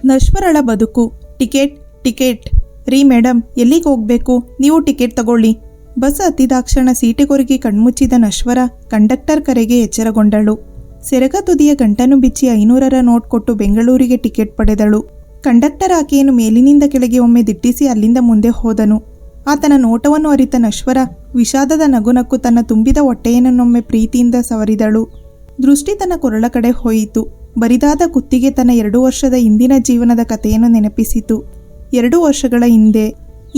ನಶ್ವರಳ ಬದುಕು. Ticket ticket. ರೀ madam, ಎಲ್ಲಿಗೆ ಹೋಗ್ಬೇಕು? ನೀವು ಟಿಕೆಟ್ ತಗೊಳ್ಳಿ. ಬಸ್ ಹತ್ತಿದಾಕ್ಷಣ ಸೀಟಿಗೊರಗಿ ಕಣ್ಮುಚ್ಚಿದ ನಶ್ವರ ಕಂಡಕ್ಟರ್ ಕರೆಗೆ ಎಚ್ಚರಗೊಂಡಳು. ಸೆರಗ ತುದಿಯ ಗಂಟನ್ನು ಬಿಚ್ಚಿ 500ರ ನೋಟ್ ಕೊಟ್ಟು ಬೆಂಗಳೂರಿಗೆ ಟಿಕೆಟ್ ಪಡೆದಳು. ಕಂಡಕ್ಟರ್ ಆಕೆಯನ್ನು ಮೇಲಿನಿಂದ ಕೆಳಗೆ ಒಮ್ಮೆ ದಿಟ್ಟಿಸಿ ಅಲ್ಲಿಂದ ಮುಂದೆ ಹೋದನು. ಆತನ ನೋಟವನ್ನು ಅರಿತ ನಶ್ವರ ವಿಷಾದದ ನಗುನಕ್ಕು ತನ್ನ ತುಂಬಿದ ಹೊಟ್ಟೆಯನ್ನೊಮ್ಮೆ ಪ್ರೀತಿಯಿಂದ ಸವರಿದಳು. ದೃಷ್ಟಿ ತನ್ನ ಕೊರಳ ಕಡೆ ಹೋಯಿತು. ಬರಿದಾದ ಕುತ್ತಿಗೆ ತನ್ನ 2 ವರ್ಷದ ಹಿಂದಿನ ಜೀವನದ ಕಥೆಯನ್ನು ನೆನಪಿಸಿತು. 2 ವರ್ಷಗಳ ಹಿಂದೆ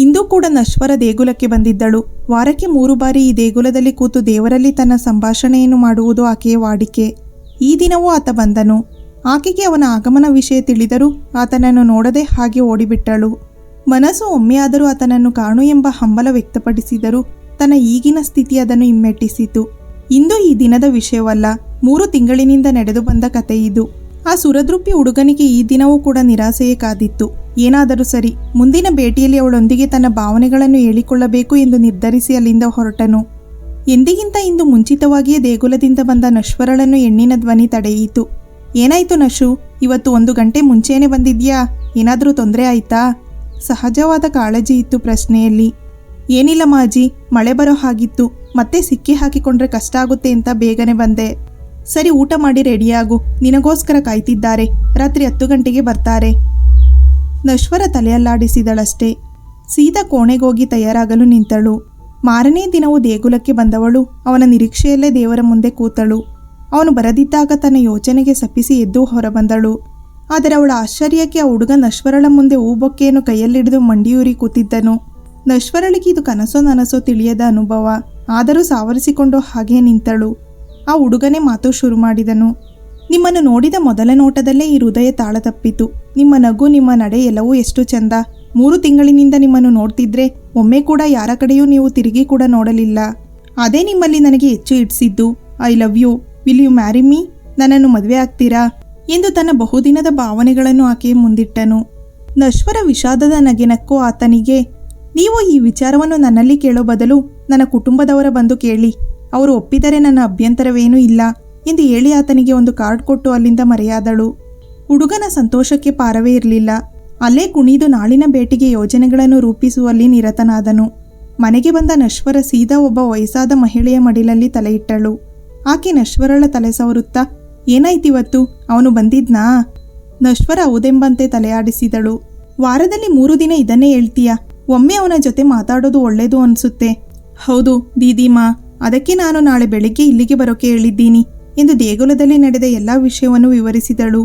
ಇಂದು ಕೂಡ ನಶ್ವರ ದೇಗುಲಕ್ಕೆ ಬಂದಿದ್ದಳು. ವಾರಕ್ಕೆ 3 ಬಾರಿ ಈ ದೇಗುಲದಲ್ಲಿ ಕೂತು ದೇವರಲ್ಲಿ ತನ್ನ ಸಂಭಾಷಣೆಯನ್ನು ಮಾಡುವುದು ಆಕೆಯ ವಾಡಿಕೆ. ಈ ದಿನವೂ ಆತ ಬಂದನು. ಆಕೆಗೆ ಅವನ ಆಗಮನ ವಿಷಯ ತಿಳಿದರೂ ಆತನನ್ನು ನೋಡದೆ ಹಾಗೆ ಓಡಿಬಿಟ್ಟಳು. ಮನಸ್ಸು ಒಮ್ಮೆಯಾದರೂ ಆತನನ್ನು ಕಾಣು ಎಂಬ ಹಂಬಲ ವ್ಯಕ್ತಪಡಿಸಿದರೂ ತನ್ನ ಈಗಿನ ಸ್ಥಿತಿ ಅದನ್ನು ಹಿಮ್ಮೆಟ್ಟಿಸಿತು. ಇಂದು ಈ ದಿನದ ವಿಷಯವಲ್ಲ, 3 ತಿಂಗಳಿನಿಂದ ನಡೆದು ಬಂದ ಕತೆ ಇದು. ಆ ಸುರದೃಪಿ ಹುಡುಗನಿಗೆ ಈ ದಿನವೂ ಕೂಡ ನಿರಾಸೆಯೇ ಕಾದಿತ್ತು. ಏನಾದರೂ ಸರಿ, ಮುಂದಿನ ಭೇಟಿಯಲ್ಲಿ ಅವಳೊಂದಿಗೆ ತನ್ನ ಭಾವನೆಗಳನ್ನು ಹೇಳಿಕೊಳ್ಳಬೇಕು ಎಂದು ನಿರ್ಧರಿಸಿ ಅಲ್ಲಿಂದ ಹೊರಟನು. ಎಂದಿಗಿಂತ ಇಂದು ಮುಂಚಿತವಾಗಿಯೇ ದೇಗುಲದಿಂದ ಬಂದ ನಶ್ವರಳನ್ನು ಹೆಣ್ಣಿನ ಧ್ವನಿ ತಡೆಯಿತು. ಏನಾಯ್ತು ನಶು, ಇವತ್ತು 1 ಗಂಟೆ ಮುಂಚೆನೇ ಬಂದಿದ್ಯಾ? ಏನಾದರೂ ತೊಂದರೆ ಆಯ್ತಾ? ಸಹಜವಾದ ಕಾಳಜಿ ಇತ್ತು ಪ್ರಶ್ನೆಯಲ್ಲಿ. ಏನಿಲ್ಲ ಮಾಜಿ, ಮಳೆ ಬರೋ ಹಾಗಿತ್ತು. ಮತ್ತೆ ಸಿಕ್ಕಿ ಹಾಕಿಕೊಂಡ್ರೆ ಕಷ್ಟ ಆಗುತ್ತೆ ಅಂತ ಬೇಗನೆ ಬಂದೆ. ಸರಿ, ಊಟ ಮಾಡಿ ರೆಡಿಯಾಗು, ನಿನಗೋಸ್ಕರ ಕಾಯ್ತಿದ್ದಾರೆ. ರಾತ್ರಿ 10 ಗಂಟೆಗೆ ಬರ್ತಾರೆ. ನಶ್ವರ ತಲೆಯಲ್ಲಾಡಿಸಿದಳಷ್ಟೇ. ಸೀದಾ ಕೋಣೆಗೋಗಿ ತಯಾರಾಗಲು ನಿಂತಳು. ಮಾರನೇ ದಿನವೂ ದೇಗುಲಕ್ಕೆ ಬಂದವಳು ಅವನ ನಿರೀಕ್ಷೆಯಲ್ಲೇ ದೇವರ ಮುಂದೆ ಕೂತಳು. ಅವನು ಬರದಿದ್ದಾಗ ತನ್ನ ಯೋಚನೆಗೆ ಸಪ್ಪಿಸಿ ಎದ್ದು ಹೊರಬಂದಳು. ಆದರೆ ಅವಳ ಆಶ್ಚರ್ಯಕ್ಕೆ ಆ ಹುಡುಗ ನಶ್ವರಳ ಮುಂದೆ ಹೂಬೊಕ್ಕೆಯನ್ನು ಕೈಯಲ್ಲಿಡಿದು ಮಂಡಿಯೂರಿ ಕೂತಿದ್ದನು. ನಶ್ವರಳಿಗೆ ಇದು ಕನಸೋ ನನಸೋ ತಿಳಿಯದ ಅನುಭವ. ಆದರೂ ಸಾವರಿಸಿಕೊಂಡು ಹಾಗೇ ನಿಂತಳು. ಆ ಹುಡುಗನೇ ಮಾತು ಶುರು ಮಾಡಿದನು. ನಿಮ್ಮನ್ನು ನೋಡಿದ ಮೊದಲ ನೋಟದಲ್ಲೇ ಈ ಹೃದಯ ತಾಳ ತಪ್ಪಿತು. ನಿಮ್ಮ ನಗು, ನಿಮ್ಮ ನಡೆ ಎಲ್ಲವೂ ಎಷ್ಟು ಚಂದ. 3 ತಿಂಗಳಿನಿಂದ ನಿಮ್ಮನ್ನು ನೋಡ್ತಿದ್ರೆ ಒಮ್ಮೆ ಕೂಡ ಯಾರ ಕಡೆಯೂ ನೀವು ತಿರುಗಿ ಕೂಡ ನೋಡಲಿಲ್ಲ. ಅದೇ ನಿಮ್ಮಲ್ಲಿ ನನಗೆ ಹೆಚ್ಚು ಇಡ್ಸಿದ್ದು. I love you, will you marry me? ನನ್ನನ್ನು ಮದುವೆ ಆಗ್ತೀರಾ ಎಂದು ತನ್ನ ಬಹುದಿನದ ಭಾವನೆಗಳನ್ನು ಆಕೆಯ ಮುಂದಿಟ್ಟನು. ನಶ್ವರ ವಿಷಾದದ ನಗೆನಕ್ಕೂ ಆತನಿಗೆ, ನೀವು ಈ ವಿಚಾರವನ್ನು ನನ್ನಲ್ಲಿ ಕೇಳೋ ಬದಲು ನನ್ನ ಕುಟುಂಬದವರ ಬಂದು ಕೇಳಿ. ಅವರು ಒಪ್ಪಿದರೆ ನನ್ನ ಅಭ್ಯಂತರವೇನೂ ಇಲ್ಲ ಎಂದು ಹೇಳಿ ಆತನಿಗೆ ಒಂದು ಕಾರ್ಡ್ ಕೊಟ್ಟು ಅಲ್ಲಿಂದ ಮರೆಯಾದಳು. ಹುಡುಗನ ಸಂತೋಷಕ್ಕೆ ಪಾರವೇ ಇರಲಿಲ್ಲ. ಅಲ್ಲೇ ಕುಣಿದು ನಾಳಿನ ಭೇಟಿಗೆ ಯೋಜನೆಗಳನ್ನು ರೂಪಿಸುವಲ್ಲಿ ನಿರತನಾದನು. ಮನೆಗೆ ಬಂದ ನಶ್ವರ ಸೀದಾ ಒಬ್ಬ ವಯಸ್ಸಾದ ಮಹಿಳೆಯ ಮಡಿಲಲ್ಲಿ ತಲೆಯಿಟ್ಟಳು. ಆಕೆ ನಶ್ವರಳ ತಲೆ ಸವರುತ್ತಾ, ಏನಾಯ್ತಿವತ್ತು, ಅವನು ಬಂದಿದ್ನಾ? ನಶ್ವರ ಹೌದೆಂಬಂತೆ ತಲೆಯಾಡಿಸಿದಳು. ವಾರದಲ್ಲಿ 3 ದಿನ ಇದನ್ನೇ ಹೇಳ್ತೀಯಾ? ಒಮ್ಮೆ ಅವನ ಜೊತೆ ಮಾತಾಡೋದು ಒಳ್ಳೇದು ಅನಿಸುತ್ತೆ. ಹೌದು ದೀದಿಮಾ, ಅದಕ್ಕೆ ನಾನು ನಾಳೆ ಬೆಳಿಗ್ಗೆ ಇಲ್ಲಿಗೆ ಬರೋಕೆ ಹೇಳಿದ್ದೀನಿ ಎಂದು ದೇಗುಲದಲ್ಲಿ ನಡೆದ ಎಲ್ಲ ವಿಷಯವನ್ನು ವಿವರಿಸಿದಳು.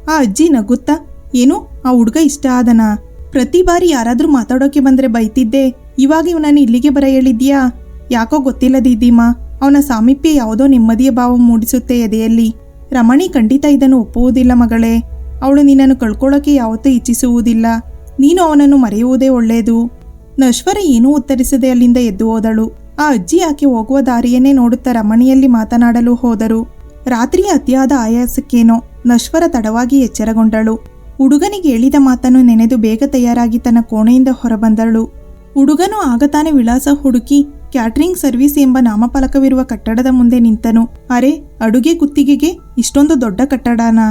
ಆ ಅಜ್ಜಿ ನಗುತ್ತಾ, ಏನು ಆ ಹುಡುಗ ಇಷ್ಟ ಆದನಾ? ಪ್ರತಿ ಬಾರಿ ಯಾರಾದರೂ ಮಾತಾಡೋಕೆ ಬಂದರೆ ಬೈತಿದ್ದೆ, ಇವಾಗ ಇವನನ್ನು ಇಲ್ಲಿಗೆ ಬರ ಹೇಳಿದ್ಯಾ? ಯಾಕೋ ಗೊತ್ತಿಲ್ಲ ದೀದಿಮಾ, ಅವನ ಸಾಮೀಪ್ಯ ಯಾವುದೋ ನೆಮ್ಮದಿಯ ಭಾವ ಮೂಡಿಸುತ್ತೆ ಎದೆಯಲ್ಲಿ. ರಮಣಿ ಖಂಡಿತ ಇದನ್ನು ಒಪ್ಪುವುದಿಲ್ಲ ಮಗಳೇ. ಅವಳು ನಿನ್ನನ್ನು ಕಳ್ಕೊಳ್ಳೋಕೆ ಯಾವತ್ತೂ ಇಚ್ಛಿಸುವುದಿಲ್ಲ. ನೀನು ಅವನನ್ನು ಮರೆಯುವುದೇ ಒಳ್ಳೆಯದು. ನಶ್ವರ ಏನೂ ಉತ್ತರಿಸದೆ ಅಲ್ಲಿಂದ ಎದ್ದು ಹೋದಳು. ಆ ಅಜ್ಜಿ ಆಕೆ ಹೋಗುವ ದಾರಿಯನ್ನೇ ನೋಡುತ್ತಾ ರಮಣಿಯಲ್ಲಿ ಮಾತನಾಡಲು ಹೋದರು. ರಾತ್ರಿಯ ಅತಿಯಾದ ಆಯಾಸಕ್ಕೇನೋ ನಶ್ವರ ತಡವಾಗಿ ಎಚ್ಚರಗೊಂಡಳು. ಹುಡುಗನಿಗೆ ಹೇಳಿದ ಮಾತನ್ನು ನೆನೆದು ಬೇಗ ತಯಾರಾಗಿ ತನ್ನ ಕೋಣೆಯಿಂದ ಹೊರಬಂದಳು. ಹುಡುಗನು ಆಗ ತಾನೇ ವಿಳಾಸ ಹುಡುಕಿ ಕ್ಯಾಟರಿಂಗ್ ಸರ್ವಿಸ್ ಎಂಬ ನಾಮಫಲಕವಿರುವ ಕಟ್ಟಡದ ಮುಂದೆ ನಿಂತನು. ಅರೆ, ಅಡುಗೆ ಗುತ್ತಿಗೆಗೆ ಇಷ್ಟೊಂದು ದೊಡ್ಡ ಕಟ್ಟಡನಾ?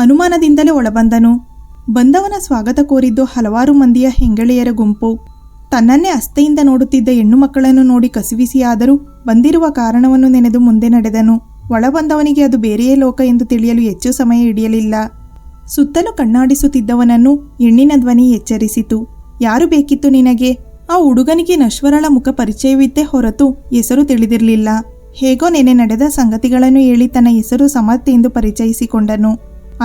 ಅನುಮಾನದಿಂದಲೇ ಒಳಬಂದನು. ಬಂದವನ ಸ್ವಾಗತ ಕೋರಿದ್ದು ಹಲವಾರು ಮಂದಿಯ ಹೆಂಗಳೆಯರ ಗುಂಪು. ತನ್ನನ್ನೇ ಅಸ್ತೆಯಿಂದ ನೋಡುತ್ತಿದ್ದ ಹೆಣ್ಣು ಮಕ್ಕಳನ್ನು ನೋಡಿ ಕಸಿವಿಸಿಯಾದರೂ ಬಂದಿರುವ ಕಾರಣವನ್ನು ನೆನೆದು ಮುಂದೆ ನಡೆದನು. ಒಳಬಂದವನಿಗೆ ಅದು ಬೇರೆಯೇ ಲೋಕ ಎಂದು ತಿಳಿಯಲು ಹೆಚ್ಚು ಸಮಯ ಹಿಡಿಯಲಿಲ್ಲ. ಸುತ್ತಲೂ ಕಣ್ಣಾಡಿಸುತ್ತಿದ್ದವನನ್ನು ಹೆಣ್ಣಿನ ಧ್ವನಿ ಎಚ್ಚರಿಸಿತು. ಯಾರು ಬೇಕಿತ್ತು ನಿನಗೆ? ಆ ಹುಡುಗನಿಗೆ ನಶ್ವರಳ ಮುಖ ಪರಿಚಯವಿದ್ದೇ ಹೊರತು ಹೆಸರು ತಿಳಿದಿರಲಿಲ್ಲ. ಹೇಗೋ ನೆನೆ ನಡೆದ ಸಂಗತಿಗಳನ್ನು ಹೇಳಿ ತನ್ನ ಹೆಸರು ಸಮರ್ಥ್ ಎಂದು ಪರಿಚಯಿಸಿಕೊಂಡನು.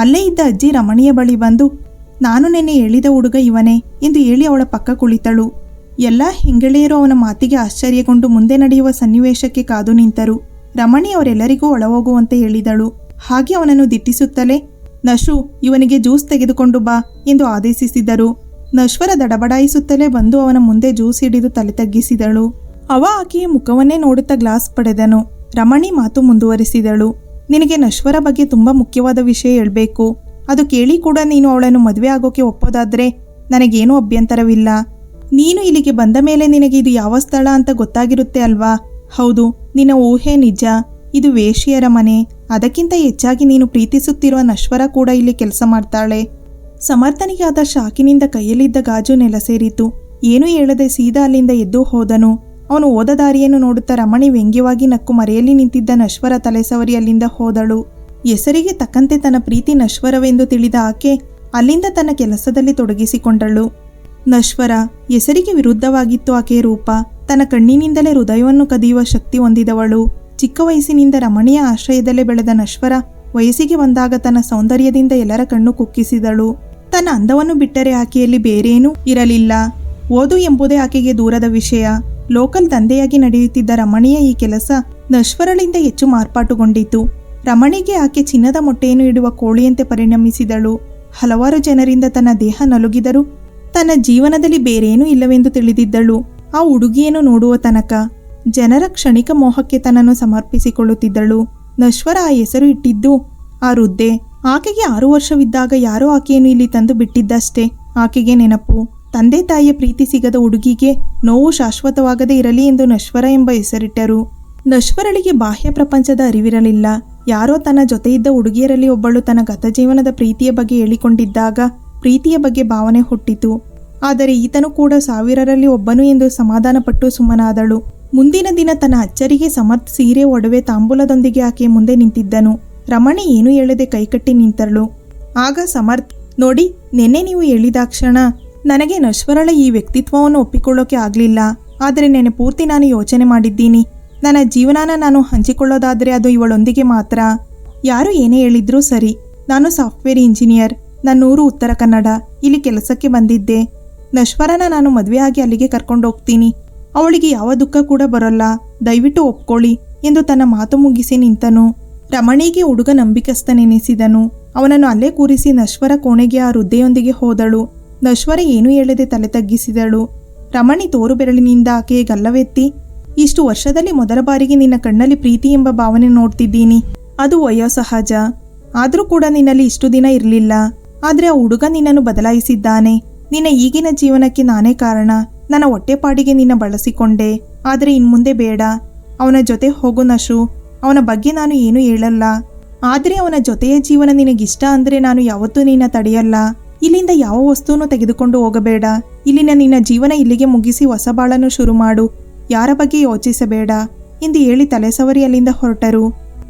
ಅಲ್ಲೇ ಇದ್ದ ಅಜ್ಜಿ ರಮಣಿಯ ಬಳಿ ಬಂದು, ನಾನು ನೆನ್ನೆ ಹೇಳಿದ ಹುಡುಗ ಇವನೇ ಎಂದು ಹೇಳಿ ಅವಳ ಪಕ್ಕ ಕುಳಿತಳು. ಎಲ್ಲ ಹೆಂಗಳೆಯರು ಅವನ ಮಾತಿಗೆ ಆಶ್ಚರ್ಯಗೊಂಡು ಮುಂದೆ ನಡೆಯುವ ಸನ್ನಿವೇಶಕ್ಕೆ ಕಾದು ನಿಂತರು. ರಮಣಿ ಅವರೆಲ್ಲರಿಗೂ ಒಳಹೋಗುವಂತೆ ಹೇಳಿದಳು. ಹಾಗೆ ಅವನನ್ನು ದಿಟ್ಟಿಸುತ್ತಲೇ, ನಶು, ಇವನಿಗೆ ಜ್ಯೂಸ್ ತೆಗೆದುಕೊಂಡು ಬಾ ಎಂದು ಆದೇಶಿಸಿದರು. ನಶ್ವರ ದಡಬಡಾಯಿಸುತ್ತಲೇ ಬಂದು ಅವನ ಮುಂದೆ ಜ್ಯೂಸ್ ಹಿಡಿದು ತಲೆ ತಗ್ಗಿಸಿದಳು. ಅವ ಆಕೆಯ ಮುಖವನ್ನೇ ನೋಡುತ್ತಾ ಗ್ಲಾಸ್ ಪಡೆದನು. ರಮಣಿ ಮಾತು ಮುಂದುವರಿಸಿದಳು. ನಿನಗೆ ನಶ್ವರ ಬಗ್ಗೆ ತುಂಬ ಮುಖ್ಯವಾದ ವಿಷಯ ಹೇಳಬೇಕು. ಅದು ಕೇಳಿ ಕೂಡ ನೀನು ಅವಳನ್ನು ಮದುವೆ ಆಗೋಕೆ ಒಪ್ಪೋದಾದ್ರೆ ನನಗೇನೂ ಅಭ್ಯಂತರವಿಲ್ಲ. ನೀನು ಇಲ್ಲಿಗೆ ಬಂದ ಮೇಲೆ ನಿನಗೆ ಇದು ಯಾವ ಸ್ಥಳ ಅಂತ ಗೊತ್ತಾಗಿರುತ್ತೆ ಅಲ್ವಾ? ಹೌದು, ನಿನ್ನ ಊಹೆ ನಿಜ. ಇದು ವೇಶ್ಯೆಯರ ಮನೆ. ಅದಕ್ಕಿಂತ ಹೆಚ್ಚಾಗಿ ನೀನು ಪ್ರೀತಿಸುತ್ತಿರುವ ನಶ್ವರ ಕೂಡ ಇಲ್ಲಿ ಕೆಲಸ ಮಾಡ್ತಾಳೆ. ಸಮರ್ಥನಿಗೆ ಆದ ಶಾಕಿನಿಂದ ಕೈಯಲ್ಲಿದ್ದ ಗಾಜು ನೆಲ ಸೇರಿತು. ಏನೂ ಹೇಳದೆ ಸೀದಾ ಅಲ್ಲಿಂದ ಎದ್ದು ಹೋದನು. ಅವನು ಹೋದ ದಾರಿಯನ್ನು ನೋಡುತ್ತಾ ರಮಣಿ ವ್ಯಂಗ್ಯವಾಗಿ ನಕ್ಕು ಮರೆಯಲ್ಲಿ ನಿಂತಿದ್ದ ನಶ್ವರ ತಲೆ ಸವರಿ ಅಲ್ಲಿಂದ ಹೋದಳು. ಹೆಸರಿಗೆ ತಕ್ಕಂತೆ ತನ್ನ ಪ್ರೀತಿ ನಶ್ವರವೆಂದು ತಿಳಿದ ಆಕೆ ಅಲ್ಲಿಂದ ತನ್ನ ಕೆಲಸದಲ್ಲಿ ತೊಡಗಿಸಿಕೊಂಡಳು. ನಶ್ವರ ಹೆಸರಿಗೆ ವಿರುದ್ಧವಾಗಿತ್ತು ಆಕೆಯ ರೂಪ. ತನ್ನ ಕಣ್ಣಿನಿಂದಲೇ ಹೃದಯವನ್ನು ಕದಿಯುವ ಶಕ್ತಿ ಹೊಂದಿದವಳು. ಚಿಕ್ಕ ವಯಸ್ಸಿನಿಂದ ರಮಣಿಯ ಆಶ್ರಯದಲ್ಲೇ ಬೆಳೆದ ನಶ್ವರ ವಯಸ್ಸಿಗೆ ಬಂದಾಗ ತನ್ನ ಸೌಂದರ್ಯದಿಂದ ಎಲ್ಲರ ಕಣ್ಣು ಕುಕ್ಕಿಸಿದಳು. ತನ್ನ ಅಂದವನ್ನು ಬಿಟ್ಟರೆ ಆಕೆಯಲ್ಲಿ ಬೇರೇನೂ ಇರಲಿಲ್ಲ. ಓದು ಎಂಬುದೇ ಆಕೆಗೆ ದೂರದ ವಿಷಯ. ಲೋಕಲ್ ದಂಧೆಯಾಗಿ ನಡೆಯುತ್ತಿದ್ದ ರಮಣಿಯ ಈ ಕೆಲಸ ನಶ್ವರಳಿಂದ ಹೆಚ್ಚು ಮಾರ್ಪಾಟುಗೊಂಡಿತು. ರಮಣಿಗೆ ಆಕೆ ಚಿನ್ನದ ಮೊಟ್ಟೆಯನ್ನು ಇಡುವ ಕೋಳಿಯಂತೆ ಪರಿಣಮಿಸಿದಳು. ಹಲವಾರು ಜನರಿಂದ ತನ್ನ ದೇಹ ನಲುಗಿದರೂ ತನ್ನ ಜೀವನದಲ್ಲಿ ಬೇರೇನೂ ಇಲ್ಲವೆಂದು ತಿಳಿದಿದ್ದಳು. ಆ ಹುಡುಗಿಯನ್ನು ನೋಡುವ ತನಕ ಜನರ ಕ್ಷಣಿಕ ಮೋಹಕ್ಕೆ ತನ್ನನ್ನು ಸಮರ್ಪಿಸಿಕೊಳ್ಳುತ್ತಿದ್ದಳು. ನಶ್ವರ ಆ ಹೆಸರು ಇಟ್ಟಿದ್ದು ಆ ವೃದ್ಧೆ. ಆಕೆಗೆ 6 ವರ್ಷವಿದ್ದಾಗ ಯಾರೋ ಆಕೆಯನ್ನು ಇಲ್ಲಿ ತಂದು ಬಿಟ್ಟಿದ್ದಷ್ಟೇ. ಆಕೆಗೆ ನೆನಪು. ತಂದೆ ತಾಯಿಯ ಪ್ರೀತಿ ಸಿಗದ ಹುಡುಗಿಗೆ ನೋವು ಶಾಶ್ವತವಾಗದೇ ಇರಲಿ ಎಂದು ನಶ್ವರ ಎಂಬ ಹೆಸರಿಟ್ಟರು. ನಶ್ವರಳಿಗೆ ಬಾಹ್ಯ ಪ್ರಪಂಚದ ಅರಿವಿರಲಿಲ್ಲ. ಯಾರೋ ತನ್ನ ಜೊತೆಯಿದ್ದ ಹುಡುಗಿಯರಲ್ಲಿ ಒಬ್ಬಳು ತನ್ನ ಗತಜೀವನದ ಪ್ರೀತಿಯ ಬಗ್ಗೆ ಹೇಳಿಕೊಂಡಿದ್ದಾಗ ಪ್ರೀತಿಯ ಬಗ್ಗೆ ಭಾವನೆ ಹುಟ್ಟಿತು. ಆದರೆ ಈತನು ಕೂಡ 1000ರಲ್ಲಿ ಒಬ್ಬನು ಎಂದು ಸಮಾಧಾನಪಟ್ಟು ಸುಮ್ಮನಾದಳು. ಮುಂದಿನ ದಿನ ತನ್ನ ಅಚ್ಚರಿಗೆ ಸಮರ್ಥ್ ಸೀರೆ ಒಡವೆ ತಾಂಬೂಲದೊಂದಿಗೆ ಆಕೆ ಮುಂದೆ ನಿಂತಿದ್ದನು. ರಮಣಿ ಏನೂ ಹೇಳದೆ ಕೈಕಟ್ಟಿ ನಿಂತಳು. ಆಗ ಸಮರ್ಥ್, ನೋಡಿ, ನಿನ್ನೆ ನೀವು ಹೇಳಿದಾಕ್ಷಣ ನನಗೆ ನಶ್ವರಳ ಈ ವ್ಯಕ್ತಿತ್ವವನ್ನು ಒಪ್ಪಿಕೊಳ್ಳೋಕೆ ಆಗಲಿಲ್ಲ. ಆದರೆ ನೆನೆ ಪೂರ್ತಿ ನಾನು ಯೋಚನೆ ಮಾಡಿದ್ದೀನಿ. ನನ್ನ ಜೀವನನ ನಾನು ಹಂಚಿಕೊಳ್ಳೋದಾದರೆ ಅದು ಇವಳೊಂದಿಗೆ ಮಾತ್ರ. ಯಾರು ಏನೇ ಹೇಳಿದ್ರೂ ಸರಿ. ನಾನು ಸಾಫ್ಟ್ವೇರ್ ಇಂಜಿನಿಯರ್. ನನ್ನೂರು ಉತ್ತರ ಕನ್ನಡ. ಇಲ್ಲಿ ಕೆಲಸಕ್ಕೆ ಬಂದಿದ್ದೆ. ನಶ್ವರನ ನಾನು ಮದುವೆ ಆಗಿ ಅಲ್ಲಿಗೆ ಕರ್ಕೊಂಡು ಹೋಗ್ತೀನಿ. ಅವಳಿಗೆ ಯಾವ ದುಃಖ ಕೂಡ ಬರೋಲ್ಲ. ದಯವಿಟ್ಟು ಒಪ್ಕೊಳ್ಳಿ ಎಂದು ತನ್ನ ಮಾತು ಮುಗಿಸಿ ನಿಂತನು. ರಮಣಿಗೆ ಹುಡುಗ ನಂಬಿಕಸ್ಥನೆನಿಸಿದನು. ಅವನನ್ನು ಅಲ್ಲೇ ಕೂರಿಸಿ ನಶ್ವರ ಕೋಣೆಗೆ ಆ ವೃದ್ಧೆಯೊಂದಿಗೆ ಹೋದಳು. ನಶ್ವರ ಏನೂ ಹೇಳದೆ ತಲೆ ತಗ್ಗಿಸಿದಳು. ರಮಣಿ ತೋರು ಬೆರಳಿನಿಂದ ಆಕೆಯ ಗಲ್ಲವೆತ್ತಿ, ಇಷ್ಟು ವರ್ಷದಲ್ಲಿ ಮೊದಲ ಬಾರಿಗೆ ನಿನ್ನ ಕಣ್ಣಲ್ಲಿ ಪ್ರೀತಿ ಎಂಬ ಭಾವನೆ ನೋಡ್ತಿದ್ದೀನಿ. ಅದು ವಯೋಸಹಜ. ಆದರೂ ಕೂಡ ನಿನ್ನಲ್ಲಿ ಇಷ್ಟು ದಿನ ಇರಲಿಲ್ಲ. ಆದರೆ ಆ ಹುಡುಗ ನಿನ್ನನ್ನು ಬದಲಾಯಿಸಿದ್ದಾನೆ. ನಿನ್ನ ಈಗಿನ ಜೀವನಕ್ಕೆ ನಾನೇ ಕಾರಣ. ನನ್ನ ಹೊಟ್ಟೆಪಾಡಿಗೆ ನಿನ್ನ ಬಳಸಿಕೊಂಡೆ. ಆದರೆ ಇನ್ಮುಂದೆ ಬೇಡ. ಅವನ ಜೊತೆ ಹೋಗು ನಶು. ಅವನ ಬಗ್ಗೆ ನಾನು ಏನೂ ಹೇಳಲ್ಲ. ಆದರೆ ಅವನ ಜೊತೆಯ ಜೀವನ ನಿನಗಿಷ್ಟ ಅಂದರೆ ನಾನು ಯಾವತ್ತೂ ನಿನ್ನ ತಡೆಯಲ್ಲ. ಇಲ್ಲಿಂದ ಯಾವ ವಸ್ತುವನ್ನು ತೆಗೆದುಕೊಂಡು ಹೋಗಬೇಡ. ಇಲ್ಲಿನ ನಿನ್ನ ಜೀವನ ಇಲ್ಲಿಗೆ ಮುಗಿಸಿ ಹೊಸ ಬಾಳನ್ನು ಶುರು ಮಾಡು. ಯಾರ ಬಗ್ಗೆ ಯೋಚಿಸಬೇಡ ಎಂದು ಹೇಳಿ ತಲೆಸವರಿ ಅಲ್ಲಿಂದ ಹೊರಟರು.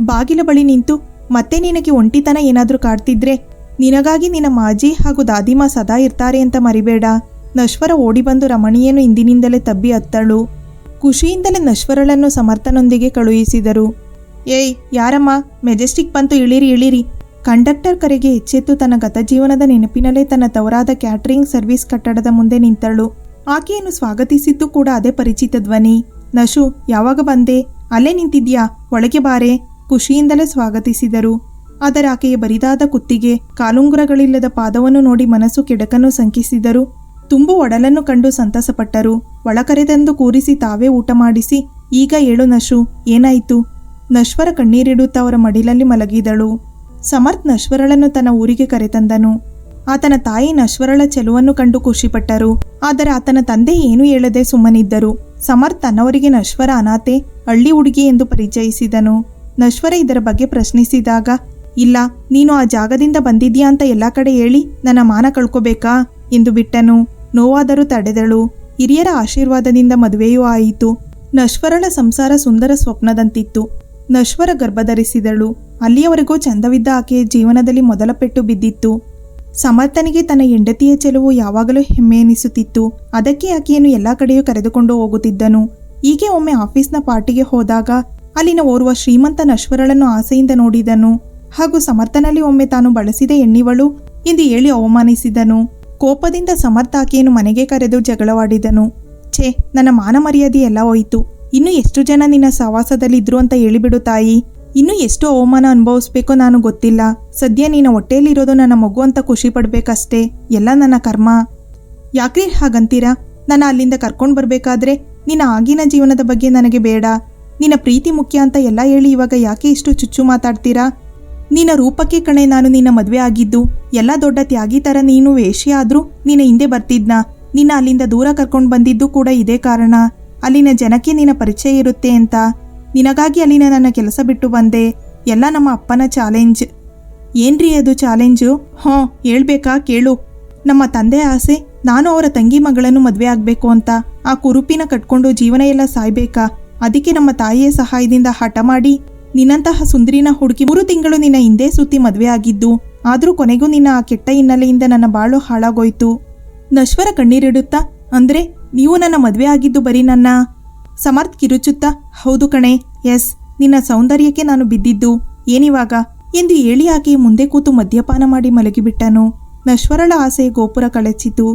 ಬಾಗಿಲ ಬಳಿ ನಿಂತು, ಮತ್ತೆ ನಿನಗೆ ಒಂಟಿತನ ಏನಾದರೂ ಕಾಡ್ತಿದ್ರೆ ನಿನಗಾಗಿ ನಿನ್ನ ಮಾಜಿ ಹಾಗೂ ದಾದಿಮಾ ಸದಾ ಇರ್ತಾರೆ ಅಂತ ಮರಿಬೇಡ. ನಶ್ವರ ಓಡಿ ಬಂದು ರಮಣಿಯನ್ನು ಹಿಂದಿನಿಂದಲೇ ತಬ್ಬಿ ಹತ್ತಳು. ಖುಷಿಯಿಂದಲೇ ನಶ್ವರಳನ್ನು ಸಮರ್ಥನೊಂದಿಗೆ ಕಳುಹಿಸಿದರು. ಏಯ್ ಯಾರಮ್ಮ, ಮೆಜೆಸ್ಟಿಕ್ ಬಂತು, ಇಳಿರಿ ಇಳಿರಿ. ಕಂಡಕ್ಟರ್ ಕರೆಗೆ ಎಚ್ಚೆತ್ತು ತನ್ನ ಗತಜೀವನದ ನೆನಪಿನಲ್ಲೇ ತನ್ನ ತವರಾದ ಕ್ಯಾಟರಿಂಗ್ ಸರ್ವಿಸ್ ಕಟ್ಟಡದ ಮುಂದೆ ನಿಂತಳು. ಆಕೆಯನ್ನು ಸ್ವಾಗತಿಸಿದ್ದು ಕೂಡ ಅದೇ ಪರಿಚಿತ ಧ್ವನಿ. ನಶು, ಯಾವಾಗ ಬಂದೆ? ಅಲ್ಲೇ ನಿಂತಿದ್ಯಾ? ಒಳಗೆ ಬಾರೆ. ಖುಷಿಯಿಂದಲೇ ಸ್ವಾಗತಿಸಿದರು. ಆದರೆ ಆಕೆಯ ಬರಿದಾದ ಕುತ್ತಿಗೆ, ಕಾಲುಂಗುರಗಳಿಲ್ಲದ ಪಾದವನ್ನು ನೋಡಿ ಮನಸ್ಸು ಕೆಡಕನ್ನು ಶಂಕಿಸಿದರು. ತುಂಬು ಒಡಲನ್ನು ಕಂಡು ಸಂತಸಪಟ್ಟರು. ಒಳಕರೆದಂದು ಕೂರಿಸಿ ತಾವೇ ಊಟ ಮಾಡಿಸಿ, ಈಗ ಹೇಳು ನಶು, ಏನಾಯಿತು? ನಶ್ವರ ಕಣ್ಣೀರಿಡುತ್ತಾ ಅವರ ಮಡಿಲಲ್ಲಿ ಮಲಗಿದಳು. ಸಮರ್ಥ್ ನಶ್ವರಳನ್ನು ತನ್ನ ಊರಿಗೆ ಕರೆತಂದನು. ಆತನ ತಾಯಿ ನಶ್ವರಳ ಚೆಲುವನ್ನು ಕಂಡು ಖುಷಿಪಟ್ಟರು. ಆದರೆ ಆತನ ತಂದೆ ಏನೂ ಹೇಳದೆ ಸುಮ್ಮನಿದ್ದರು. ಸಮರ್ಥ್ ತನ್ನವರಿಗೆ ನಶ್ವರ ಅನಾಥೆ, ಹಳ್ಳಿ ಹುಡುಗಿ ಎಂದು ಪರಿಚಯಿಸಿದನು. ನಶ್ವರ ಇದರ ಬಗ್ಗೆ ಪ್ರಶ್ನಿಸಿದಾಗ, ಇಲ್ಲ, ನೀನು ಆ ಜಾಗದಿಂದ ಬಂದಿದ್ಯಾ ಅಂತ ಎಲ್ಲ ಕಡೆ ಹೇಳಿ ನನ್ನ ಮಾನ ಕಳ್ಕೋಬೇಕಾ ಎಂದು ಬಿಟ್ಟನು. ನೋವಾದರೂ ತಡೆದಳು. ಹಿರಿಯರ ಆಶೀರ್ವಾದದಿಂದ ಮದುವೆಯೂ ಆಯಿತು. ನಶ್ವರಳ ಸಂಸಾರ ಸುಂದರ ಸ್ವಪ್ನದಂತಿತ್ತು. ನಶ್ವರ ಗರ್ಭಧರಿಸಿದಳು. ಅಲ್ಲಿಯವರೆಗೂ ಚಂದವಿದ್ದ ಆಕೆಯ ಜೀವನದಲ್ಲಿ ಮೊದಲ ಪೆಟ್ಟು ಬಿದ್ದಿತ್ತು. ಸಮರ್ಥನಿಗೆ ತನ್ನ ಹೆಂಡತಿಯ ಚೆಲುವು ಯಾವಾಗಲೂ ಹೆಮ್ಮೆ ಎನಿಸುತ್ತಿತ್ತು. ಅದಕ್ಕೆ ಆಕೆಯನ್ನು ಎಲ್ಲ ಕಡೆಯೂ ಕರೆದುಕೊಂಡು ಹೋಗುತ್ತಿದ್ದನು. ಹೀಗೆ ಒಮ್ಮೆ ಆಫೀಸ್ನ ಪಾರ್ಟಿಗೆ ಹೋದಾಗ ಅಲ್ಲಿನ ಓರ್ವ ಶ್ರೀಮಂತ ನಶ್ವರಳನ್ನು ಆಸೆಯಿಂದ ನೋಡಿದನು ಹಾಗೂ ಸಮರ್ಥನಲ್ಲಿ ಒಮ್ಮೆ ತಾನು ಬಳಸಿದ ಎಣ್ಣಿವಳು ಎಂದು ಹೇಳಿ ಅವಮಾನಿಸಿದನು. ಕೋಪದಿಂದ ಸಮರ್ಥ ಆಕೆಯನ್ನು ಮನೆಗೆ ಕರೆದು ಜಗಳವಾಡಿದನು. ಛೇ, ನನ್ನ ಮಾನ ಮರ್ಯಾದೆ ಎಲ್ಲ ಹೋಯಿತು. ಇನ್ನೂ ಎಷ್ಟು ಜನ ನಿನ್ನ ಸಹವಾಸದಲ್ಲಿದ್ರು ಅಂತ ಹೇಳಿಬಿಡು ತಾಯಿ. ಇನ್ನೂ ಎಷ್ಟು ಅವಮಾನ ಅನುಭವಿಸ್ಬೇಕೋ ನಾನು ಗೊತ್ತಿಲ್ಲ. ಸದ್ಯ ನಿನ್ನ ಹೊಟ್ಟೆಯಲ್ಲಿರೋದು ನನ್ನ ಮಗು ಅಂತ ಖುಷಿ ಪಡ್ಬೇಕಷ್ಟೇ. ಎಲ್ಲ ನನ್ನ ಕರ್ಮ. ಯಾಕ್ರಿ ಹಾಗಂತೀರಾ? ನನ್ನ ಅಲ್ಲಿಂದ ಕರ್ಕೊಂಡು ಬರಬೇಕಾದ್ರೆ ನಿನ್ನ ಆಗಿನ ಜೀವನದ ಬಗ್ಗೆ ನನಗೆ ಬೇಡ, ನಿನ್ನ ಪ್ರೀತಿ ಮುಖ್ಯ ಅಂತ ಎಲ್ಲ ಹೇಳಿ ಇವಾಗ ಯಾಕೆ ಇಷ್ಟು ಚುಚ್ಚು ಮಾತಾಡ್ತೀರಾ? ನಿನ್ನ ರೂಪಕ್ಕೆ ಕಣೆ ನಾನು ನಿನ್ನ ಮದುವೆ ಆಗಿದ್ದು. ಎಲ್ಲ ದೊಡ್ಡ ತ್ಯಾಗಿ ಥರ ನೀನು ವೇಶ್ಯ ಆದರೂ ನಿನ್ನ ಹಿಂದೆ ಬರ್ತಿದ್ನಾ? ನಿನ್ನ ಅಲ್ಲಿಂದ ದೂರ ಕರ್ಕೊಂಡು ಬಂದಿದ್ದು ಕೂಡ ಇದೇ ಕಾರಣ. ಅಲ್ಲಿನ ಜನಕ್ಕೆ ನಿನ್ನ ಪರಿಚಯ ಇರುತ್ತೆ ಅಂತ. ನಿನಗಾಗಿ ಅಲ್ಲಿನ ನನ್ನ ಕೆಲಸ ಬಿಟ್ಟು ಬಂದೆ. ಎಲ್ಲ ನಮ್ಮ ಅಪ್ಪನ ಚಾಲೆಂಜ್. ಏನ್ರಿ ಅದು ಚಾಲೆಂಜು? ಹೇಳ್ಬೇಕಾ ಕೇಳು. ನಮ್ಮ ತಂದೆ ಆಸೆ ನಾನು ಅವರ ತಂಗಿ ಮಗಳನ್ನು ಮದುವೆ ಆಗಬೇಕು ಅಂತ. ಆ ಕುರುಪಿನ ಕಟ್ಕೊಂಡು ಜೀವನ ಎಲ್ಲ ಸಾಯ್ಬೇಕಾ? ಅದಕ್ಕೆ ನಮ್ಮ ತಾಯಿಯ ಸಹಾಯದಿಂದ ಹಠ ಮಾಡಿ ನಿನ್ನಂತಹ ಸುಂದರಿನ ಹುಡುಕಿ 3 ತಿಂಗಳು ನಿನ್ನ ಹಿಂದೆ ಸುತ್ತಿ ಮದುವೆ ಆಗಿದ್ದು. ಆದರೂ ಕೊನೆಗೂ ನಿನ್ನ ಆ ಕೆಟ್ಟ ಹಿನ್ನೆಲೆಯಿಂದ ನನ್ನ ಬಾಳು ಹಾಳಾಗೋಯ್ತು. ನಶ್ವರ ಕಣ್ಣೀರಿಡುತ್ತಾ, ಅಂದ್ರೆ ನೀವು ನನ್ನ ಮದುವೆ ಆಗಿದ್ದು ಬರೀ ನನ್ನ... ಸಮರ್ಥ್ ಕಿರುಚುತ್ತಾ, ಹೌದು ಕಣೆ, ಎಸ್, ನಿನ್ನ ಸೌಂದರ್ಯಕ್ಕೆ ನಾನು ಬಿದ್ದಿದ್ದು. ಏನಿವಾಗ ಎಂದು ಹೇಳಿ ಆಕೆಯ ಮುಂದೆ ಕೂತು ಮದ್ಯಪಾನ ಮಾಡಿ ಮಲಗಿಬಿಟ್ಟನು. ನಶ್ವರಳ ಆಸೆಯ ಗೋಪುರ ಕಳಚಿತು.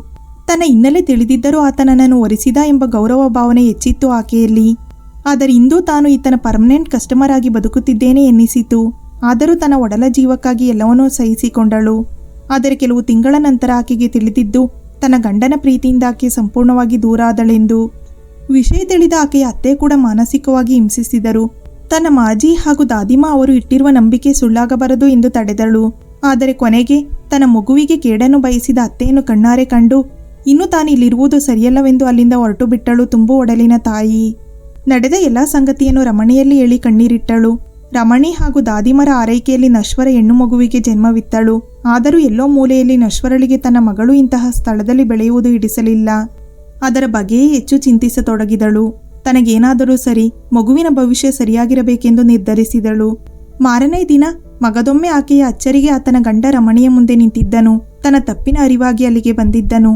ತನ್ನ ಹಿನ್ನೆಲೆ ತಿಳಿದಿದ್ದರೂ ಆತ ನನ್ನನ್ನು ಒರೆಸಿದ ಎಂಬ ಗೌರವ ಭಾವನೆ ಹೆಚ್ಚಿತ್ತು ಆಕೆಯಲ್ಲಿ. ಆದರೆ ಇಂದು ತಾನು ಈತನ ಪರ್ಮನೆಂಟ್ ಕಸ್ಟಮರ್ ಆಗಿ ಬದುಕುತ್ತಿದ್ದೇನೆ ಎನ್ನಿಸಿತು. ಆದರೂ ತನ್ನ ಒಡಲ ಜೀವಕ್ಕಾಗಿ ಎಲ್ಲವನ್ನೂ ಸಹಿಸಿಕೊಂಡಳು. ಆದರೆ ಕೆಲವು ತಿಂಗಳ ನಂತರ ಆಕೆಗೆ ತಿಳಿದಿದ್ದು ತನ್ನ ಗಂಡನ ಪ್ರೀತಿಯಿಂದ ಆಕೆ ಸಂಪೂರ್ಣವಾಗಿ ದೂರ ಆದಳೆಂದು. ವಿಷಯ ತಿಳಿದ ಆಕೆಯ ಅತ್ತೆ ಕೂಡ ಮಾನಸಿಕವಾಗಿ ಹಿಂಸಿಸಿದರು. ತನ್ನ ಮಾಜಿ ಹಾಗೂ ದಾದಿಮಾ ಅವರು ಇಟ್ಟಿರುವ ನಂಬಿಕೆ ಸುಳ್ಳಾಗಬಾರದು ಎಂದು ತಡೆದಳು. ಆದರೆ ಕೊನೆಗೆ ತನ್ನ ಮಗುವಿಗೆ ಕೇಡನ್ನು ಬಯಸಿದ ಅತ್ತೆಯನ್ನು ಕಣ್ಣಾರೆ ಕಂಡು ಇನ್ನು ತಾನು ಇಲ್ಲಿರುವುದು ಸರಿಯಲ್ಲವೆಂದು ಅಲ್ಲಿಂದ ಹೊರಟು ಬಿಟ್ಟಳು ತುಂಬು ಒಡಲಿನ ತಾಯಿ. ನಡೆದ ಎಲ್ಲ ಸಂಗತಿಯನ್ನು ರಮಣಿಯಲ್ಲಿ ಹೇಳಿ ಕಣ್ಣೀರಿಟ್ಟಳು. ರಮಣಿ ಹಾಗೂ ದಾದಿಮರ ಆರೈಕೆಯಲ್ಲಿ ನಶ್ವರ ಹೆಣ್ಣು ಮಗುವಿಗೆ ಜನ್ಮವಿತ್ತಳು. ಆದರೂ ಎಲ್ಲೋ ಮೂಲೆಯಲ್ಲಿ ನಶ್ವರಳಿಗೆ ತನ್ನ ಮಗಳು ಇಂತಹ ಸ್ಥಳದಲ್ಲಿ ಬೆಳೆಯುವುದು ಹಿಡಿಸಲಿಲ್ಲ. ಅದರ ಬಗ್ಗೆಯೇ ಹೆಚ್ಚು ಚಿಂತಿಸತೊಡಗಿದಳು. ತನಗೇನಾದರೂ ಸರಿ, ಮಗುವಿನ ಭವಿಷ್ಯ ಸರಿಯಾಗಿರಬೇಕೆಂದು ನಿರ್ಧರಿಸಿದಳು. ಮಾರನೇ ದಿನ ಮಗದೊಮ್ಮೆ ಆಕೆಯ ಅಚ್ಚರಿಗೆ ಆತನ ಗಂಡ ರಮಣಿಯ ಮುಂದೆ ನಿಂತಿದ್ದನು. ತನ್ನ ತಪ್ಪಿನ ಅರಿವಾಗಿ ಅಲ್ಲಿಗೆ ಬಂದಿದ್ದನು.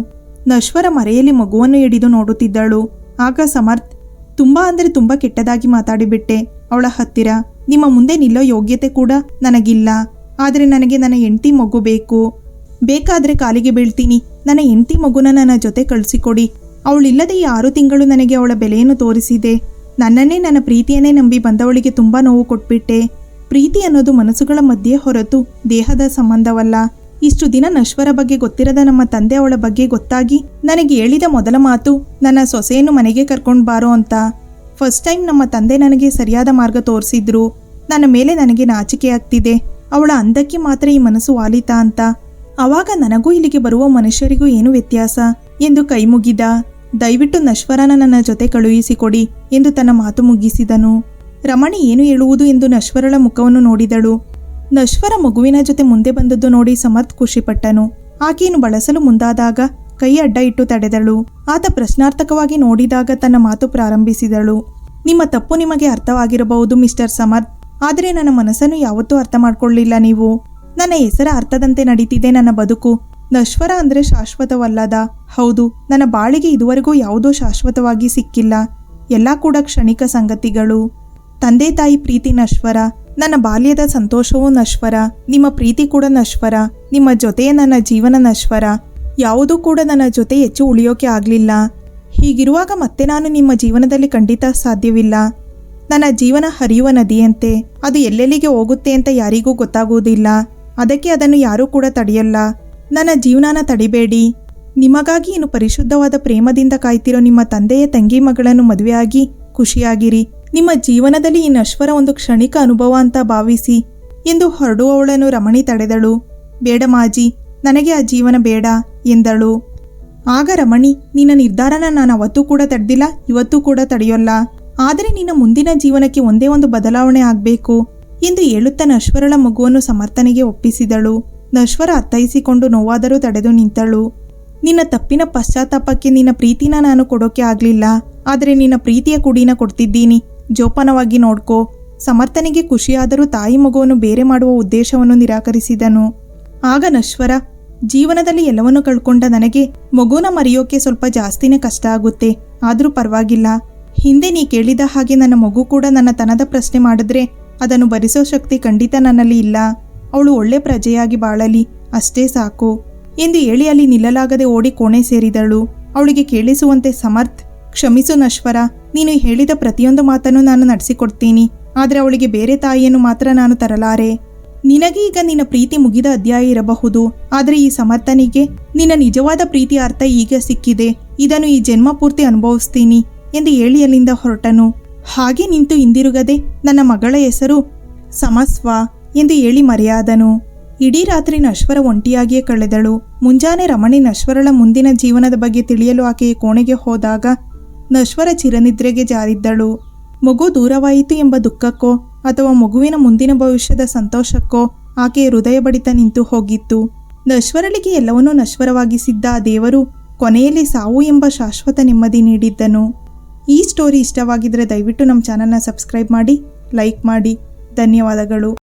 ನಶ್ವರ ಮರೆಯಲ್ಲಿ ಮಗುವನ್ನು ಹಿಡಿದು ನೋಡುತ್ತಿದ್ದಳು. ಆಗ ಸಮರ್ಥ್, ತುಂಬಾ ಅಂದರೆ ತುಂಬಾ ಕೆಟ್ಟದಾಗಿ ಮಾತಾಡಿಬಿಟ್ಟೆ ಅವಳ ಹತ್ತಿರ. ನಿಮ್ಮ ಮುಂದೆ ನಿಲ್ಲೋ ಯೋಗ್ಯತೆ ಕೂಡ ನನಗಿಲ್ಲ. ಆದರೆ ನನಗೆ ನನ್ನ ಹೆಂಡತಿ ಮಗು ಬೇಕು. ಬೇಕಾದರೆ ಕಾಲಿಗೆ ಬೀಳ್ತೀನಿ. ನನ್ನ ಹೆಂಡತಿ ಮಗುನ ನನ್ನ ಜೊತೆ ಕಳಿಸಿಕೊಡಿ. ಅವಳಿಲ್ಲದೆ ಈ 6 ತಿಂಗಳು ನನಗೆ ಅವಳ ಬೆಲೆಯನ್ನು ತೋರಿಸಿದೆ. ನನ್ನನ್ನೇ, ನನ್ನ ಪ್ರೀತಿಯನ್ನೇ ನಂಬಿ ಬಂದವಳಿಗೆ ತುಂಬಾ ನೋವು ಕೊಟ್ಬಿಟ್ಟೆ. ಪ್ರೀತಿ ಅನ್ನೋದು ಮನಸ್ಸುಗಳ ಮಧ್ಯೆ ಹೊರತು ದೇಹದ ಸಂಬಂಧವಲ್ಲ. ಇಷ್ಟು ದಿನ ನಶ್ವರ ಬಗ್ಗೆ ಗೊತ್ತಿರದ ನಮ್ಮ ತಂದೆ ಅವಳ ಬಗ್ಗೆ ಗೊತ್ತಾಗಿ ನನಗೆ ಹೇಳಿದ ಮೊದಲ ಮಾತು ನನ್ನ ಸೊಸೆಯನ್ನು ಮನೆಗೆ ಕರ್ಕೊಂಡು ಬಾರೋ ಅಂತ. ಫಸ್ಟ್ ಟೈಮ್ ನಮ್ಮ ತಂದೆ ನನಗೆ ಸರಿಯಾದ ಮಾರ್ಗ ತೋರಿಸಿದ್ರು. ನನ್ನ ಮೇಲೆ ನನಗೆ ನಾಚಿಕೆ ಆಗ್ತಿದೆ. ಅವಳ ಅಂದಕ್ಕೆ ಮಾತ್ರ ಈ ಮನಸ್ಸು ವಾಲಿತಾ ಅಂತ. ಆವಾಗ ನನಗೂ ಇಲ್ಲಿಗೆ ಬರುವ ಮನುಷ್ಯರಿಗೂ ಏನು ವ್ಯತ್ಯಾಸ ಎಂದು ಕೈ ಮುಗಿದ. ದಯವಿಟ್ಟು ನಶ್ವರನ ನನ್ನ ಜೊತೆ ಕಳುಹಿಸಿಕೊಡಿ ಎಂದು ತನ್ನ ಮಾತು ಮುಗಿಸಿದನು. ರಮಣಿ ಏನು ಹೇಳುವುದು ಎಂದು ನಶ್ವರಳ ಮುಖವನ್ನು ನೋಡಿದಳು. ನಶ್ವರ ಮಗುವಿನ ಜೊತೆ ಮುಂದೆ ಬಂದದ್ದು ನೋಡಿ ಸಮರ್ಥ್ ಖುಷಿಪಟ್ಟನು. ಆಕೆಯನ್ನು ಬಳಸಲು ಮುಂದಾದಾಗ ಕೈ ಅಡ್ಡ ಇಟ್ಟು ತಡೆದಳು. ಆತ ಪ್ರಶ್ನಾರ್ಥಕವಾಗಿ ನೋಡಿದಾಗ ತನ್ನ ಮಾತು ಪ್ರಾರಂಭಿಸಿದಳು. ನಿಮ್ಮ ತಪ್ಪು ನಿಮಗೆ ಅರ್ಥವಾಗಿರಬಹುದು ಮಿಸ್ಟರ್ ಸಮರ್ಥ್. ಆದರೆ ನನ್ನ ಮನಸ್ಸನ್ನು ಯಾವತ್ತೂ ಅರ್ಥ ಮಾಡ್ಕೊಳ್ಳಿಲ್ಲ ನೀವು. ನನ್ನ ಹೆಸರ ಅರ್ಥದಂತೆ ನಡೀತಿದೆ ನನ್ನ ಬದುಕು. ನಶ್ವರ ಅಂದರೆ ಶಾಶ್ವತವಲ್ಲದ. ಹೌದು, ನನ್ನ ಬಾಳಿಗೆ ಇದುವರೆಗೂ ಯಾವುದೋ ಶಾಶ್ವತವಾಗಿ ಸಿಕ್ಕಿಲ್ಲ. ಎಲ್ಲ ಕೂಡ ಕ್ಷಣಿಕ ಸಂಗತಿಗಳು. ತಂದೆ ತಾಯಿ ಪ್ರೀತಿ ನಶ್ವರ. ನನ್ನ ಬಾಲ್ಯದ ಸಂತೋಷವೂ ನಶ್ವರ. ನಿಮ್ಮ ಪ್ರೀತಿ ಕೂಡ ನಶ್ವರ. ನಿಮ್ಮ ಜೊತೆಯ ನನ್ನ ಜೀವನ ನಶ್ವರ. ಯಾವುದೂ ಕೂಡ ನನ್ನ ಜೊತೆ ಹೆಚ್ಚು ಉಳಿಯೋಕೆ ಆಗಲಿಲ್ಲ. ಹೀಗಿರುವಾಗ ಮತ್ತೆ ನಾನು ನಿಮ್ಮ ಜೀವನದಲ್ಲಿ ಖಂಡಿತ ಸಾಧ್ಯವಿಲ್ಲ. ನನ್ನ ಜೀವನ ಹರಿಯುವ ನದಿಯಂತೆ. ಅದು ಎಲ್ಲೆಲ್ಲಿಗೆ ಹೋಗುತ್ತೆ ಅಂತ ಯಾರಿಗೂ ಗೊತ್ತಾಗುವುದಿಲ್ಲ. ಅದಕ್ಕೆ ಅದನ್ನು ಯಾರೂ ಕೂಡ ತಡೆಯಲ್ಲ. ನನ್ನ ಜೀವನನ ತಡಿಬೇಡಿ. ನಿಮಗಾಗಿ ಇನ್ನು ಪರಿಶುದ್ಧವಾದ ಪ್ರೇಮದಿಂದ ಕಾಯ್ತಿರೋ ನಿಮ್ಮ ತಂದೆಯ ತಂಗಿ ಮಗಳನ್ನು ಮದುವೆಯಾಗಿ ಖುಷಿಯಾಗಿರಿ. ನಿಮ್ಮ ಜೀವನದಲ್ಲಿ ಈ ನಶ್ವರ ಒಂದು ಕ್ಷಣಿಕ ಅನುಭವ ಅಂತ ಭಾವಿಸಿ ಎಂದು ಹೊರಡುವವಳನ್ನು ರಮಣಿ ತಡೆದಳು. ಬೇಡ ಮಾಜಿ, ನನಗೆ ಆ ಜೀವನ ಬೇಡ ಎಂದಳು. ಆಗ ರಮಣಿ, ನಿನ್ನ ನಿರ್ಧಾರನ ನಾನು ಅವತ್ತೂ ಕೂಡ ತಡೆದಿಲ್ಲ, ಇವತ್ತೂ ಕೂಡ ತಡೆಯೋಲ್ಲ. ಆದರೆ ನಿನ್ನ ಮುಂದಿನ ಜೀವನಕ್ಕೆ ಒಂದೇ ಒಂದು ಬದಲಾವಣೆ ಆಗಬೇಕು ಎಂದು ಹೇಳುತ್ತಾ ನಶ್ವರಳ ಮಗುವನ್ನು ಸಮರ್ಥನೆಗೆ ಒಪ್ಪಿಸಿದಳು. ನಶ್ವರ ಅರ್ಥೈಸಿಕೊಂಡು ನೋವಾದರೂ ತಡೆದು ನಿಂತಳು. ನಿನ್ನ ತಪ್ಪಿನ ಪಶ್ಚಾತ್ತಾಪಕ್ಕೆ ನಿನ್ನ ಪ್ರೀತಿನ ನಾನು ಕೊಡೋಕೆ ಆಗಲಿಲ್ಲ. ಆದರೆ ನಿನ್ನ ಪ್ರೀತಿಯ ಕುಡಿನ ಕೊಡ್ತಿದ್ದೀನಿ, ಜೋಪಾನವಾಗಿ ನೋಡ್ಕೋ. ಸಮರ್ಥನೆಗೆ ಖುಷಿಯಾದರೂ ತಾಯಿ ಮಗುವನ್ನು ಬೇರೆ ಮಾಡುವ ಉದ್ದೇಶವನ್ನು ನಿರಾಕರಿಸಿದನು. ಆಗ ನಶ್ವರ, ಜೀವನದಲ್ಲಿ ಎಲ್ಲವನ್ನೂ ಕಳ್ಕೊಂಡ ನನಗೆ ಮಗುನ ಮರೆಯೋಕೆ ಸ್ವಲ್ಪ ಜಾಸ್ತಿನೇ ಕಷ್ಟ ಆಗುತ್ತೆ. ಆದರೂ ಪರವಾಗಿಲ್ಲ. ಹಿಂದೆ ನೀ ಕೇಳಿದ ಹಾಗೆ ನನ್ನ ಮಗು ಕೂಡ ನನ್ನ ತನದ ಪ್ರಶ್ನೆ ಮಾಡಿದ್ರೆ ಅದನ್ನು ಭರಿಸೋ ಶಕ್ತಿ ಖಂಡಿತ ನನ್ನಲ್ಲಿ ಇಲ್ಲ. ಅವಳು ಒಳ್ಳೆ ಪ್ರಜೆಯಾಗಿ ಬಾಳಲಿ, ಅಷ್ಟೇ ಸಾಕು ಎಂದು ಹೇಳಿ ಅಲ್ಲಿ ನಿಲ್ಲಲಾಗದೆ ಓಡಿ ಕೋಣೆ ಸೇರಿದಳು. ಅವಳಿಗೆ ಕೇಳಿಸುವಂತೆ ಸಮರ್ಥ್, ಕ್ಷಮಿಸು ನಶ್ವರ, ನೀನು ಹೇಳಿದ ಪ್ರತಿಯೊಂದು ಮಾತನ್ನು ನಾನು ನಡೆಸಿಕೊಡ್ತೀನಿ. ಆದರೆ ಅವಳಿಗೆ ಬೇರೆ ತಾಯಿಯನ್ನು ಮಾತ್ರ ನಾನು ತರಲಾರೆ. ನಿನಗೆ ಈಗ ನಿನ್ನ ಪ್ರೀತಿ ಮುಗಿದ ಅಧ್ಯಾಯ ಇರಬಹುದು. ಆದರೆ ಈ ಸಮರ್ಥನಿಗೆ ನಿನ್ನ ನಿಜವಾದ ಪ್ರೀತಿಯ ಅರ್ಥ ಈಗ ಸಿಕ್ಕಿದೆ. ಇದನ್ನು ಈ ಜನ್ಮ ಪೂರ್ತಿ ಅನುಭವಿಸ್ತೀನಿ ಎಂದು ಹೇಳಿ ಅಲ್ಲಿಂದ ಹೊರಟನು. ಹಾಗೆ ನಿಂತು ಹಿಂದಿರುಗದೆ ನನ್ನ ಮಗಳ ಹೆಸರು ಸಮಸ್ವ ಎಂದು ಹೇಳಿ ಮರೆಯಾದನು. ಇಡೀ ರಾತ್ರಿ ನಶ್ವರ ಒಂಟಿಯಾಗಿಯೇ ಕಳೆದಳು. ಮುಂಜಾನೆ ರಮಣಿ ನಶ್ವರಳ ಮುಂದಿನ ಜೀವನದ ಬಗ್ಗೆ ತಿಳಿಯಲು ಆಕೆಯ ಕೋಣೆಗೆ ಹೋದಾಗ ನಶ್ವರ ಚಿರನಿದ್ರೆಗೆ ಜಾರಿದ್ದಳು. ಮಗು ದೂರವಾಯಿತು ಎಂಬ ದುಃಖಕ್ಕೋ ಅಥವಾ ಮಗುವಿನ ಮುಂದಿನ ಭವಿಷ್ಯದ ಸಂತೋಷಕ್ಕೋ ಆಕೆಯ ಹೃದಯ ಬಡಿತ ನಿಂತು ಹೋಗಿತ್ತು. ನಶ್ವರಳಿಗೆ ಎಲ್ಲವನ್ನೂ ನಶ್ವರವಾಗಿಸಿದ್ದ ಆ ದೇವರು ಕೊನೆಯಲ್ಲಿ ಸಾವು ಎಂಬ ಶಾಶ್ವತ ನೆಮ್ಮದಿ ನೀಡಿದ್ದನು. ಈ ಸ್ಟೋರಿ ಇಷ್ಟವಾಗಿದ್ದರೆ ದಯವಿಟ್ಟು ನಮ್ಮ ಚಾನಲ್ನ ಸಬ್ಸ್ಕ್ರೈಬ್ ಮಾಡಿ, ಲೈಕ್ ಮಾಡಿ. ಧನ್ಯವಾದಗಳು.